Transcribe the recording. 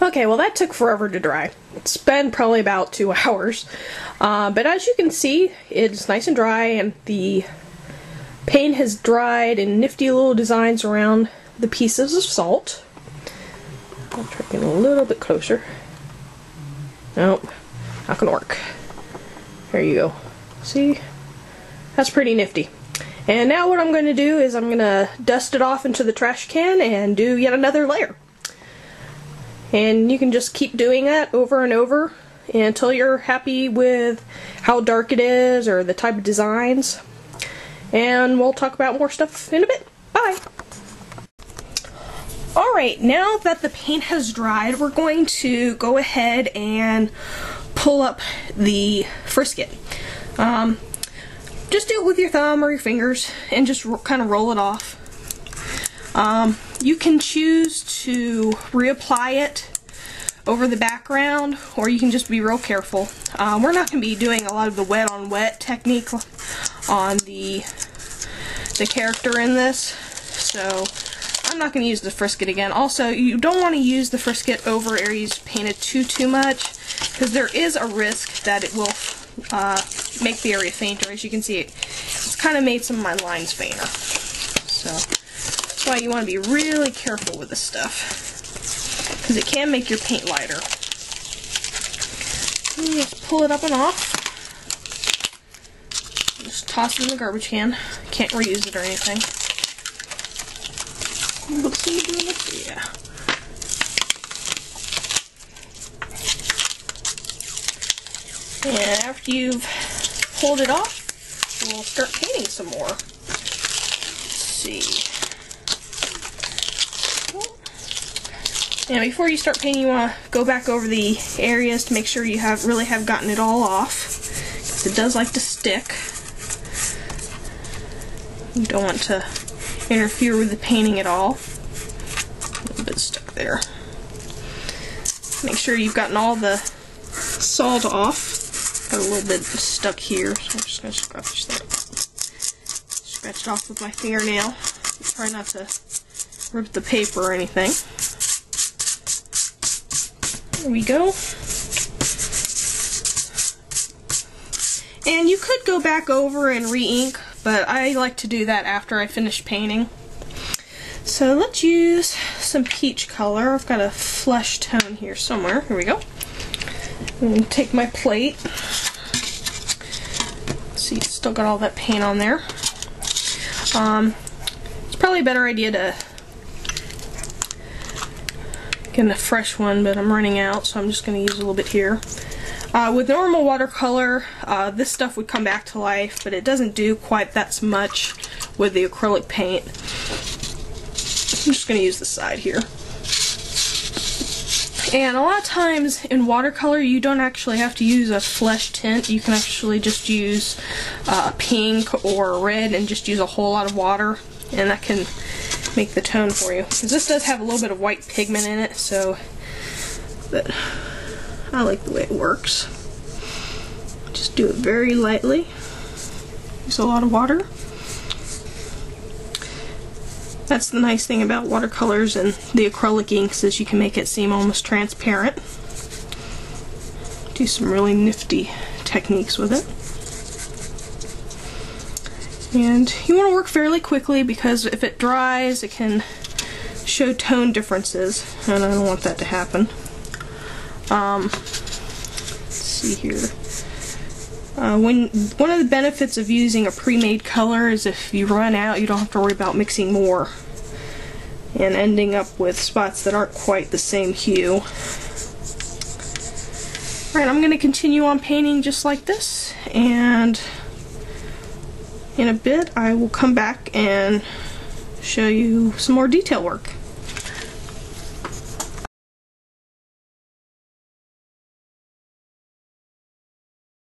Okay, well that took forever to dry. It's been probably about 2 hours. But as you can see, it's nice and dry, and the paint has dried in nifty little designs around the pieces of salt. I'll try to get a little bit closer. Nope, not gonna work. There you go. See? That's pretty nifty. And now what I'm going to do is I'm going to dust it off into the trash can and do yet another layer. And you can just keep doing that over and over until you're happy with how dark it is or the type of designs. And we'll talk about more stuff in a bit. Bye! Alright, now that the paint has dried, we're going to go ahead and pull up the frisket. Just do it with your thumb or your fingers and just kind of roll it off. You can choose to reapply it over the background, or you can just be real careful. We're not going to be doing a lot of the wet on wet technique on the character in this, so I'm not going to use the frisket again. Also, you don't want to use the frisket over areas painted too much, because there is a risk that it will make the area fainter. As you can see, it's kind of made some of my lines fainter. So that's why you want to be really careful with this stuff, because it can make your paint lighter. And just pull it up and off. Just toss it in the garbage can. Can't reuse it or anything. Let's see. Yeah. And after you've pulled it off, we'll start painting some more. Let's see. And before you start painting, you want to go back over the areas to make sure you really have gotten it all off, because it does like to stick. You don't want to interfere with the painting at all. A little bit stuck there. Make sure you've gotten all the salt off. Got a little bit stuck here, so I'm just going to scratch that. Scratch it off with my fingernail. Try not to rip the paper or anything. There we go. And you could go back over and re-ink, but I like to do that after I finish painting. So let's use some peach color. I've got a flesh tone here somewhere. Here we go. And take my plate. See, it's still got all that paint on there. It's probably a better idea to get a fresh one, but I'm running out, so I'm just going to use a little bit here. With normal watercolor, this stuff would come back to life, but it doesn't do quite that much with the acrylic paint. I'm just going to use the side here. And a lot of times in watercolor, you don't actually have to use a flesh tint. You can actually just use pink or red and just use a whole lot of water, and that can make the tone for you. Because this does have a little bit of white pigment in it, so but I like the way it works. Just do it very lightly. Use a lot of water. That's the nice thing about watercolors and the acrylic inks, is you can make it seem almost transparent. Do some really nifty techniques with it. And you want to work fairly quickly, because if it dries, it can show tone differences, and I don't want that to happen. Let's see here. One of the benefits of using a pre-made color is if you run out, you don't have to worry about mixing more and ending up with spots that aren't quite the same hue. Alright, I'm going to continue on painting just like this, and in a bit I will come back and show you some more detail work.